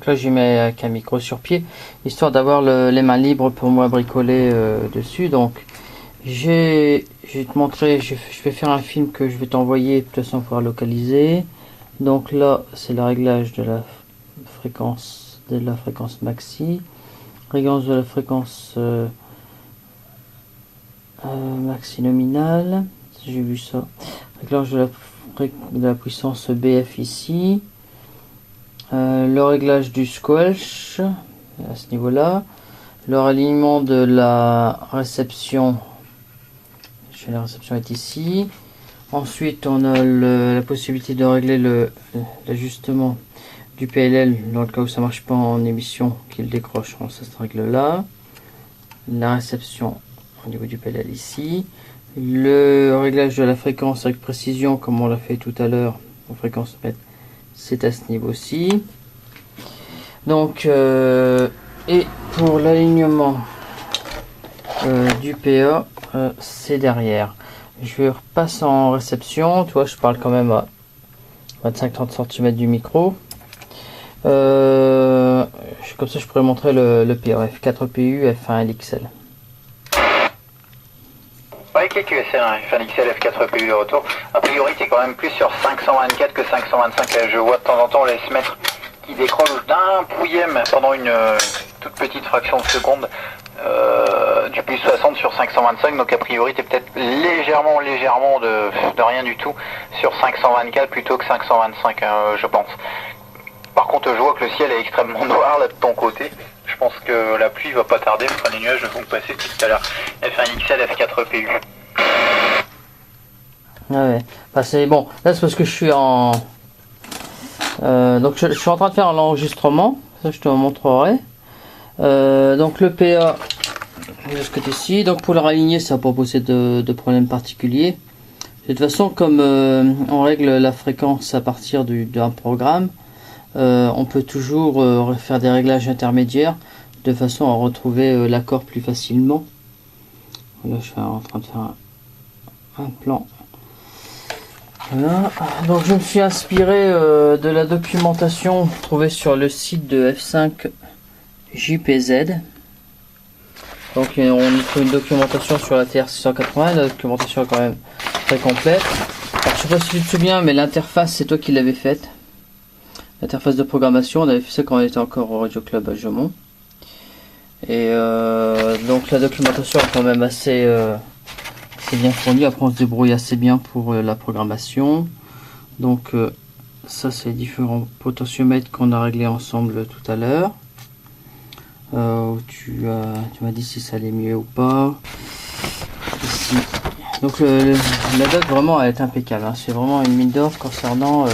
Donc là j'ai mis avec un micro sur pied, histoire d'avoir les mains libres pour moi bricoler dessus. Donc je vais te montrer, je vais faire un film que je vais t'envoyer, de toute façon pouvoir localiser. Donc là c'est le réglage de la fréquence maxi, réglage de la fréquence maxi nominale, j'ai vu ça, réglage de la puissance BF ici, le réglage du squelch à ce niveau là, le alignement de la réception, la réception est ici. Ensuite on a la possibilité de régler l'ajustement du PLL dans le cas où ça marche pas en émission, qu'il décroche, ça se règle là. La réception au niveau du PLL ici, le réglage de la fréquence avec précision comme on l'a fait tout à l'heure en fréquence mètre, c'est à ce niveau-ci. Donc et pour l'alignement du PA, c'est derrière. Je repasse en réception, tu vois, je parle quand même à 25-30 cm du micro. Comme ça je pourrais montrer le PA, F4 PU, F1 LXL. Ouais, QSR, F1 XL, F4 PU de retour. A priori, t'es quand même plus sur 524 que 525. Je vois de temps en temps les S-mètres qui décrochent d'un pouillème pendant une toute petite fraction de seconde du plus 60 sur 525. Donc a priori, t'es peut-être légèrement de rien du tout sur 524 plutôt que 525, je pense. Par contre, je vois que le ciel est extrêmement noir là de ton côté. Je pense que la pluie va pas tarder, enfin les nuages vont passer tout à l'heure. F1 XL, F4 PU. Ouais, bah c'est bon. Là c'est parce que je suis en... donc je suis en train de faire l'enregistrement. Ça je te montrerai. Donc le PA de ce côté-ci. Donc pour le raligner, ça va pas poser de problème particulier. De toute façon, comme on règle la fréquence à partir d'un programme, on peut toujours faire des réglages intermédiaires de façon à retrouver l'accord plus facilement. Là je suis en train de faire un plan. Voilà. Donc je me suis inspiré de la documentation trouvée sur le site de F5 JPZ. Donc on y trouve une documentation sur la TR680, la documentation est quand même très complète. Alors, je sais pas si tu te souviens, mais l'interface c'est toi qui l'avais faite. L'interface de programmation, on avait fait ça quand on était encore au Radio Club à Jaumont. Et donc la documentation est quand même assez bien fournie. Après on se débrouille assez bien pour la programmation. Donc ça c'est les différents potentiomètres qu'on a réglés ensemble tout à l'heure. Tu m'as dit si ça allait mieux ou pas. Ici. Donc la doc vraiment elle est impeccable, hein. C'est vraiment une mine d'or concernant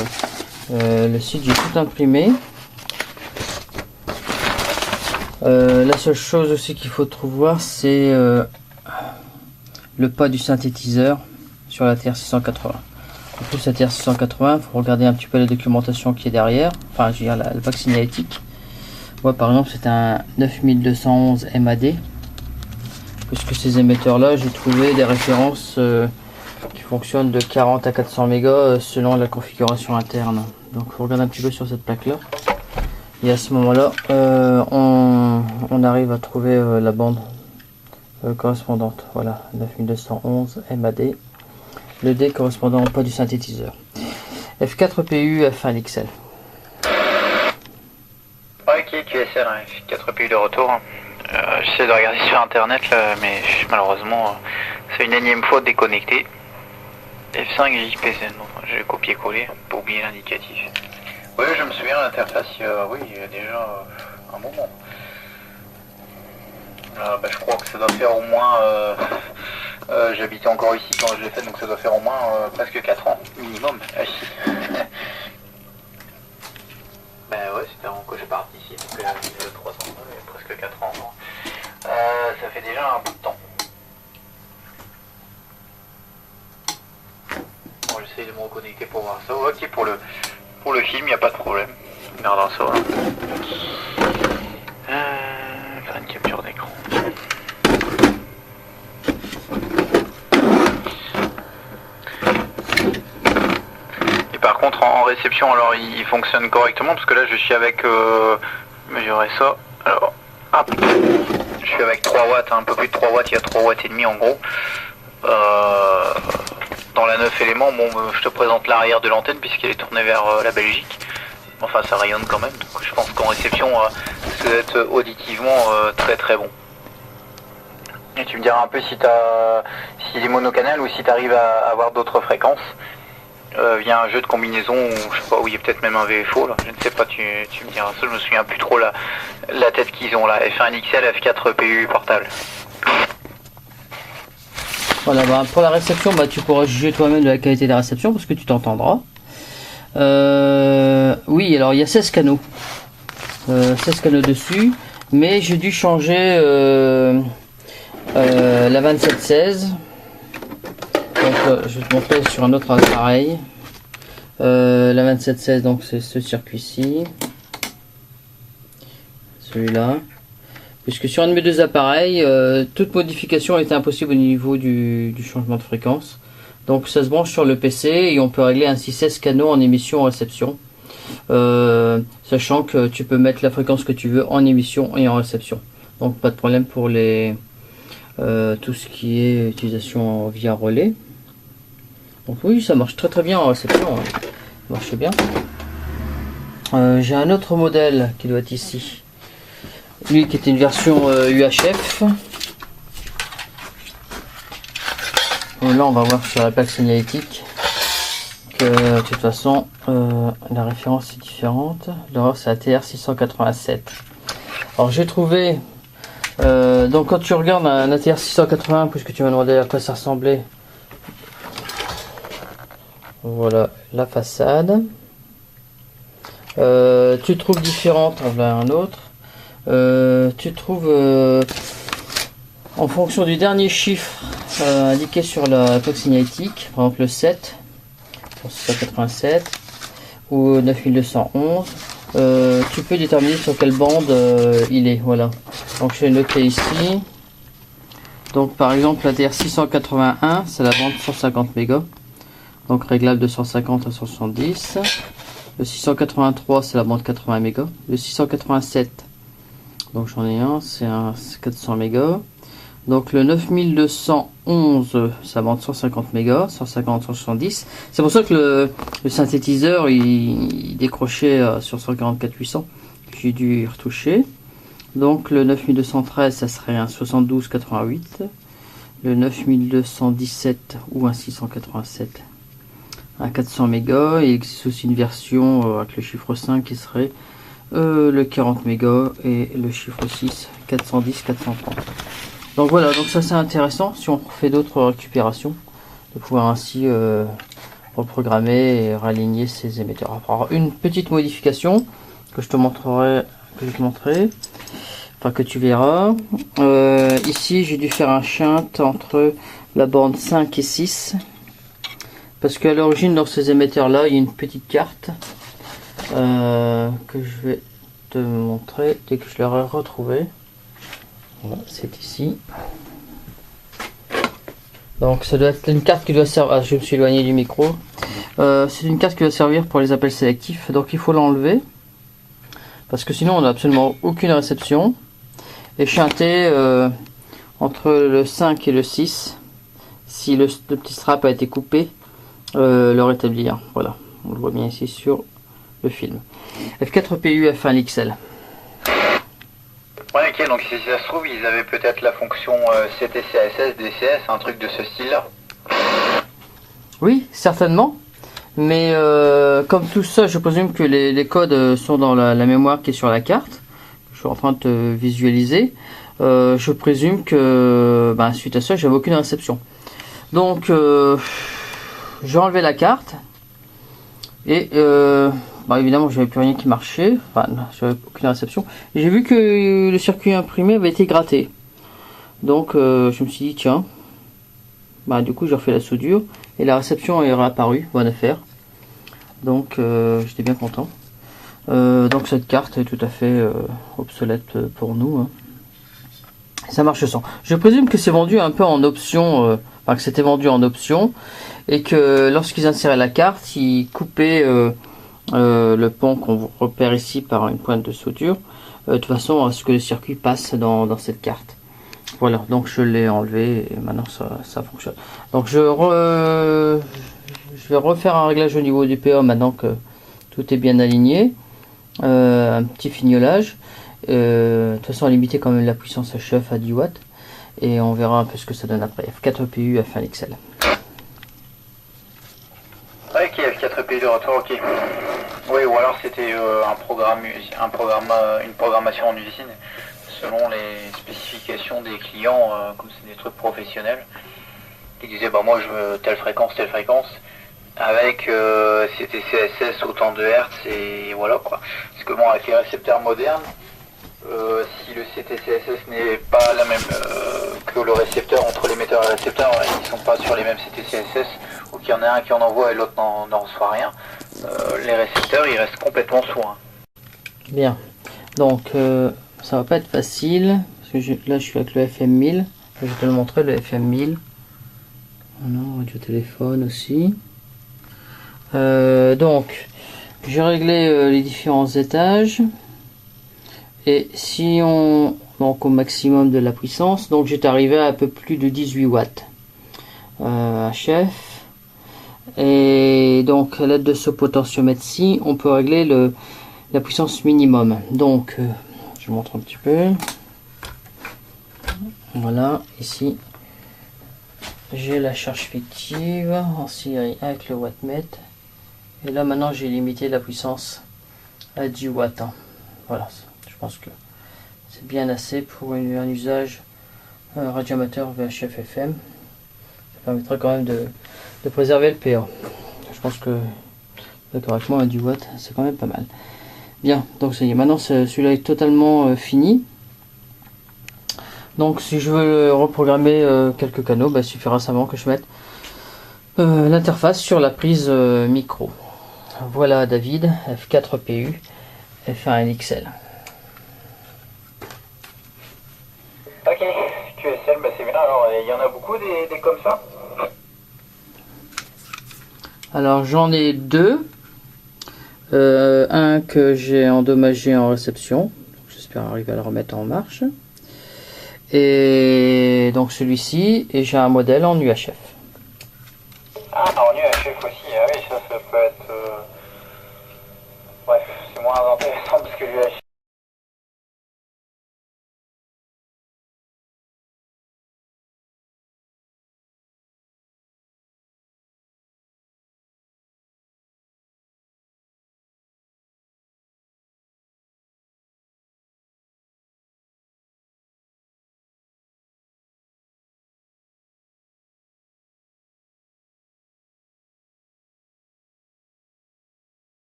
le site. J'ai tout imprimé. La seule chose aussi qu'il faut voir, c'est le pas du synthétiseur sur la TR680. En plus la TR680, il faut regarder un petit peu la documentation qui est derrière, enfin je veux dire le pack signalétique. Ouais, par exemple c'est un 9211 MAD, puisque ces émetteurs là j'ai trouvé des références qui fonctionnent de 40 à 400 mégas selon la configuration interne. Donc il faut regarder un petit peu sur cette plaque là. Et à ce moment-là, on arrive à trouver la bande correspondante. Voilà, 9211 MAD. Le D correspondant au pas du synthétiseur. F4 PU, F1 XL. Ok, QSR, F4 PU de retour. J'essaie de regarder sur internet là, mais malheureusement, c'est une énième fois déconnecté. F5 JPZ, j'ai copié-collé pour oublier l'indicatif. Oui, je me souviens de l'interface, oui, il y a déjà un moment. Je crois que ça doit faire au moins... j'habitais encore ici quand je l'ai fait, donc ça doit faire au moins presque 4 ans, minimum. Ben ouais, c'était quand j'ai parti ici, donc 3 ans, presque 4 ans. Ça fait déjà un bout de temps. Bon, j'essaye de me reconnecter pour voir ça. Ok, pour le film, il n'y a pas de problème. Regardons ça. Faire une capture d'écran. Et par contre, en réception, alors il fonctionne correctement, parce que là je suis avec, mesurer ça, alors, hop, je suis avec 3 watts, un peu plus de 3 watts, il y a 3 watts et demi en gros. Dans la 9 éléments, bon, je te présente l'arrière de l'antenne puisqu'elle est tournée vers la Belgique. Enfin, ça rayonne quand même, donc je pense qu'en réception, ça doit être auditivement très très bon. Et tu me diras un peu si s'il est monocanal ou si tu arrives à avoir d'autres fréquences via un jeu de combinaison, ou je sais pas, où il y a peut-être même un VFO, là, je ne sais pas, tu me diras ça, je me souviens plus trop la tête qu'ils ont là, F1 XL, F4 PU portable. Voilà, bah, pour la réception, bah, tu pourras juger toi-même de la qualité de la réception parce que tu t'entendras. Oui, alors il y a 16 canaux. 16 canaux dessus, mais j'ai dû changer la 2716. Donc, je vais te montrer sur un autre appareil. La 2716, donc c'est ce circuit-ci. Celui-là. Puisque sur un de mes deux appareils, toute modification est impossible au niveau du changement de fréquence. Donc ça se branche sur le PC et on peut régler ainsi 16 canaux en émission et en réception. Sachant que tu peux mettre la fréquence que tu veux en émission et en réception. Donc pas de problème pour tout ce qui est utilisation via relais. Donc oui, ça marche très très bien en réception. Hein. Ça marche bien. J'ai un autre modèle qui doit être ici. Lui qui était une version UHF. Là on va voir sur la plaque signalétique que de toute façon la référence est différente. Là c'est la TR687. Alors j'ai trouvé donc quand tu regardes un ATR 680, puisque tu m'as demandé à quoi ça ressemblait, voilà la façade. Tu trouves différentes, en voilà un autre. Tu trouves en fonction du dernier chiffre indiqué sur la plaque signalétique, par exemple le 7 pour 687 ou 9211, tu peux déterminer sur quelle bande il est. Voilà, donc je vais noter ici. Donc par exemple la TR681 c'est la bande 150 mégas, donc réglable de 150 à 170. Le 683 c'est la bande 80 mégas. Le 687, donc j'en ai un, c'est un 400 mégas. Donc le 9211 ça bande 150 mégas, 150 170. C'est pour ça que le synthétiseur il décrochait sur 144 800. J'ai dû y retoucher. Donc le 9213 ça serait un 72 88. Le 9217 ou un 687 un 400 mégas. Il existe aussi une version avec le chiffre 5 qui serait le 40 mégas et le chiffre 6 410 430. Donc voilà, donc ça c'est intéressant si on fait d'autres récupérations de pouvoir ainsi reprogrammer et réaligner ces émetteurs. Alors une petite modification que je te montrerai, enfin que tu verras. Ici j'ai dû faire un shunt entre la bande 5 et 6 parce qu'à l'origine dans ces émetteurs là il y a une petite carte que je vais te montrer dès que je l'aurai retrouvée. Voilà, c'est ici. Donc ça doit être une carte qui doit servir. Ah, je me suis éloigné du micro. C'est une carte qui doit servir pour les appels sélectifs. Donc il faut l'enlever parce que sinon on n'a absolument aucune réception. Et chanter entre le 5 et le 6 si le petit strap a été coupé, le rétablir. Voilà, on le voit bien ici sur le film. F4 PU F1 XL. Ouais, ok, donc si ça se trouve, ils avaient peut-être la fonction CTCSS, DCS, un truc de ce style-là. Oui, certainement. Mais comme tout ça, je présume que les codes sont dans la mémoire qui est sur la carte. Je suis en train de te visualiser. Je présume que suite à ça, j'avais aucune réception. Donc, j'ai enlevé la carte. Et évidemment, j'avais plus rien qui marchait. Enfin, j'avais aucune réception. J'ai vu que le circuit imprimé avait été gratté. Donc, je me suis dit, tiens. Du coup, j'ai refait la soudure. Et la réception est réapparue. Bonne affaire. Donc, j'étais bien content. Donc, cette carte est tout à fait obsolète pour nous. Hein. Ça marche sans. Je présume que c'est vendu un peu en option. Que c'était vendu en option. Et que lorsqu'ils inséraient la carte, ils coupaient le pont qu'on repère ici par une pointe de soudure, de toute façon à ce que le circuit passe dans cette carte. Voilà, donc je l'ai enlevé et maintenant ça fonctionne. Donc je vais refaire un réglage au niveau du PA maintenant que tout est bien aligné. Un petit fignolage. De toute façon, limiter quand même la puissance HF à 10 watts. Et on verra un peu ce que ça donne après. F4 EPU, F1 XL. Ok, F4 EPU de retour, ok. Oui, ou alors c'était une programmation en usine, selon les spécifications des clients, comme c'est des trucs professionnels. Ils disaient, bah moi je veux telle fréquence, avec CTCSS autant de Hertz, et voilà quoi. Parce que bon, avec les récepteurs modernes, si le CTCSS n'est pas la même que le récepteur, entre l'émetteur et le récepteur, ils ne sont pas sur les mêmes CTCSS, ou qu'il y en a un qui en envoie et l'autre n'en reçoit rien, les récepteurs ils restent complètement sourds. Bien, donc ça va pas être facile, parce que là je suis avec le FM1000, je vais te le montrer, le FM1000. Voilà, radio téléphone aussi. Donc, j'ai réglé les différents étages. Et si on... Donc au maximum de la puissance, donc j'étais arrivé à un peu plus de 18 watts HF. Et donc à l'aide de ce potentiomètre-ci, on peut régler la puissance minimum. Donc, je montre un petit peu. Voilà, ici. J'ai la charge fictive en série avec le wattmètre. Et là maintenant j'ai limité la puissance à 10 watts. Voilà, je pense que c'est bien assez pour un usage radioamateur VHF FM. Ça permettra quand même de préserver le PA. Je pense que correctement à 10 watts c'est quand même pas mal. Bien, donc ça y est, maintenant celui-là est totalement fini. Donc si je veux reprogrammer quelques canaux, il suffira simplement que je mette l'interface sur la prise micro. Voilà David, F4 PU, F1 XL. Ok, QSL, c'est bien. Alors il y en a beaucoup des comme ça? Alors j'en ai deux. Un que j'ai endommagé en réception. J'espère arriver à le remettre en marche. Et donc celui-ci, et j'ai un modèle en UHF.